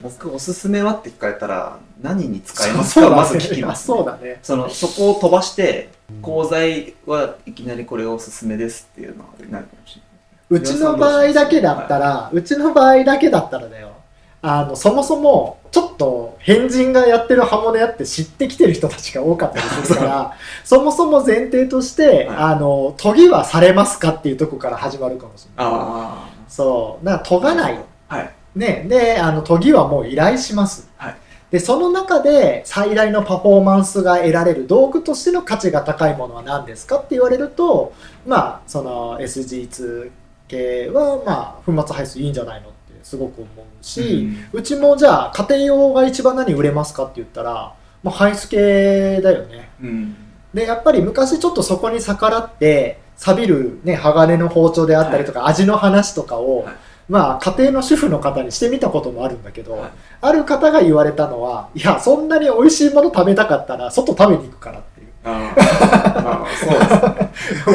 僕おすすめはって聞かれたら何に使いますかまず聞きます、そうだね。そこを飛ばして鋼材はいきなりこれがおすすめですっていうのはなるかもしれない。うちの場合だけだったら、うちの場合だけだったらだよ。そもそも、ちょっと変人がやってる刃物屋って知ってきてる人たちが多かったりするから、そもそも前提として、研ぎはされますかっていうところから始まるかもしれない。そう。だから研がない。はい。ね。で、研ぎはもう依頼します。はい。で、その中で最大のパフォーマンスが得られる道具としての価値が高いものは何ですかって言われると、まあ、SG2 系は、まあ、粉末排水いいんじゃないのってすごく思うし、うちもじゃあ、家庭用が一番何売れますかって言ったら、まあ、排水系だよね。で、やっぱり昔ちょっとそこに逆らって、錆びるね、鋼の包丁であったりとか、味の話とかを、まあ、家庭の主婦の方にしてみたこともあるんだけど、ある方が言われたのは、いや、そんなに美味しいもの食べたかったら、外食べに行くからっていう。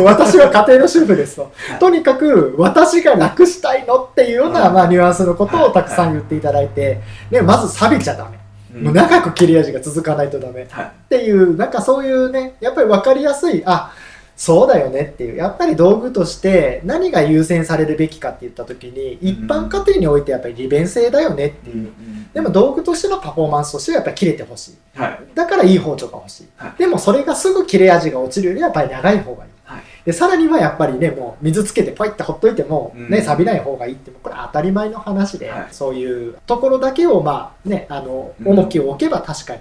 私は家庭の主婦ですと。とにかく、私が楽したいのっていうような、まあ、ニュアンスのことをたくさん言っていただいて、で、まず錆びちゃダメ。もう長く切れ味が続かないとダメ。っていう、なんかそういうね、やっぱり分かりやすい、そうだよねっていう。やっぱり道具として何が優先されるべきかって言った時に、一般家庭においてやっぱり利便性だよねっていう。でも道具としてのパフォーマンスとしてはやっぱり切れてほしい。だからいい包丁が欲しい。でもそれがすぐ切れ味が落ちるよりはやっぱり長い方がいい。で、さらにはやっぱりね、もう水つけてポイってほっといても、ね、錆びない方がいいって、これ当たり前の話で、そういうところだけをまあね、重きを置けば確かに、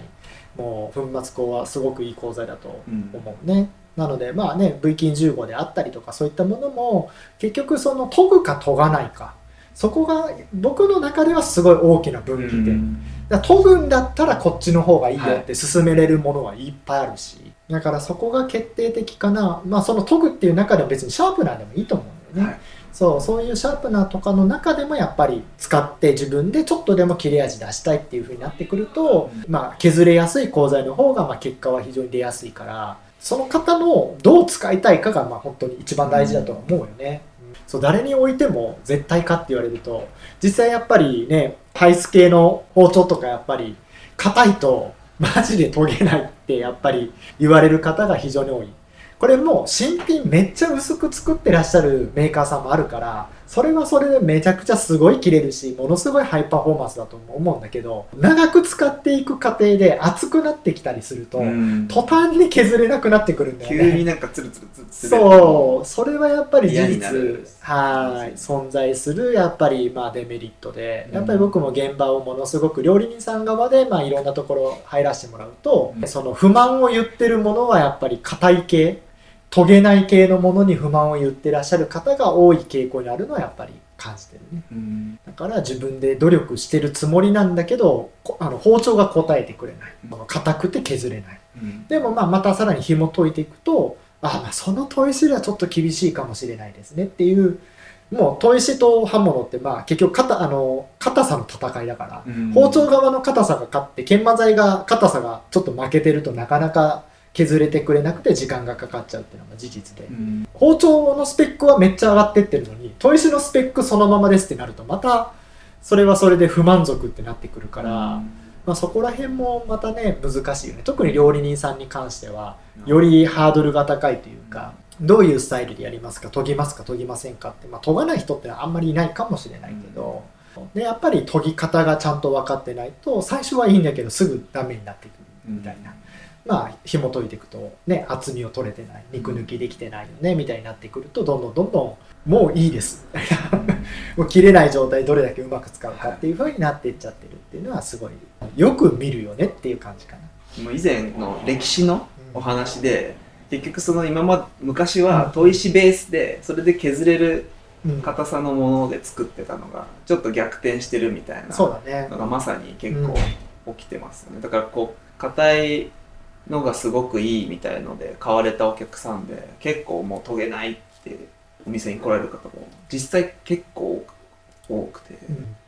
もう粉末鋼はすごくいい鋼材だと思うね。なのでまあね V 金15であったりとかそういったものも結局その研ぐか研がないかそこが僕の中ではすごい大きな分岐点。研ぐんだったらこっちの方がいいよって勧めれるものはいっぱいあるし、だからそこが決定的かな。まあその研ぐっていう中でも別にシャープナーでもいいと思うんだよね。そういうシャープナーとかの中でもやっぱり使って自分でちょっとでも切れ味出したいっていう風になってくると、まあ削れやすい鋼材の方がまあ結果は非常に出やすいから、その方のどう使いたいかがまあ本当に一番大事だとは思うよね。そう誰においても絶対かって言われると、実際やっぱりねハイス系の包丁とかやっぱり硬いとマジで研げないってやっぱり言われる方が非常に多い。これも新品めっちゃ薄く作ってらっしゃるメーカーさんもあるから、それはそれでめちゃくちゃすごい切れるし、ものすごいハイパフォーマンスだと思うんだけど、長く使っていく過程で熱くなってきたりすると、途端に削れなくなってくるんだよね。急になんかツルツルツルツル。そう、それはやっぱり事実存在するやっぱりまあデメリットで、やっぱり僕も現場をものすごく料理人さん側でまあいろんなところ入らせてもらうと、その不満を言ってるものはやっぱり硬い系、研げない系のものに不満を言ってらっしゃる方が多い傾向にあるのはやっぱり感じてるね。だから自分で努力してるつもりなんだけど、包丁が答えてくれない。硬くて削れない。でもまあまたさらに紐解いていくと、まあその砥石ではちょっと厳しいかもしれないですねっていう、もう砥石と刃物ってまあ結局硬さの戦いだから、包丁側の硬さが勝って研磨剤が硬さがちょっと負けてるとなかなか削れてくれなくて時間がかかっちゃうっていうのが事実で、包丁のスペックはめっちゃ上がってってるのに砥石のスペックそのままですってなるとまたそれはそれで不満足ってなってくるから、まあ、そこら辺もまたね難しいよね。特に料理人さんに関してはよりハードルが高いというか、どういうスタイルでやりますか、研ぎますか研ぎませんかって、まあ、研がない人ってあんまりいないかもしれないけど、でやっぱり研ぎ方がちゃんと分かってないと最初はいいんだけどすぐダメになってくるみたいな。まあ紐解いていくとね、厚みを取れてない、肉抜きできてないよねみたいになってくると、どんどんもういいですみたいなもう切れない状態どれだけうまく使うかっていう風になっていっちゃってるっていうのはすごいよく見るよねっていう感じかな。もう以前の歴史のお話で、結局その昔は砥石ベースでそれで削れる硬さのもので作ってたのがちょっと逆転してるみたいなのがまさに結構起きてますね。だからこう硬いのがすごくいいみたいので買われたお客さんで、結構もう研げないってお店に来られる方も実際結構多くて、い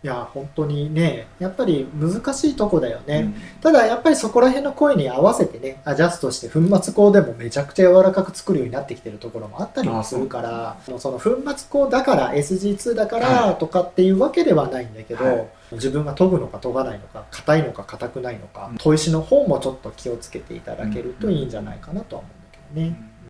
や本当にねやっぱり難しいとこだよね。ただやっぱりそこら辺の声に合わせてねアジャストして粉末鋼でもめちゃくちゃ柔らかく作るようになってきてるところもあったりもするから、その粉末鋼だから SG2 だからとかっていうわけではないんだけど、自分が研ぐのか研がないのか、硬いのか硬くないのか、砥石の方もちょっと気をつけていただけるといいんじゃないかなとは思うんだけどね。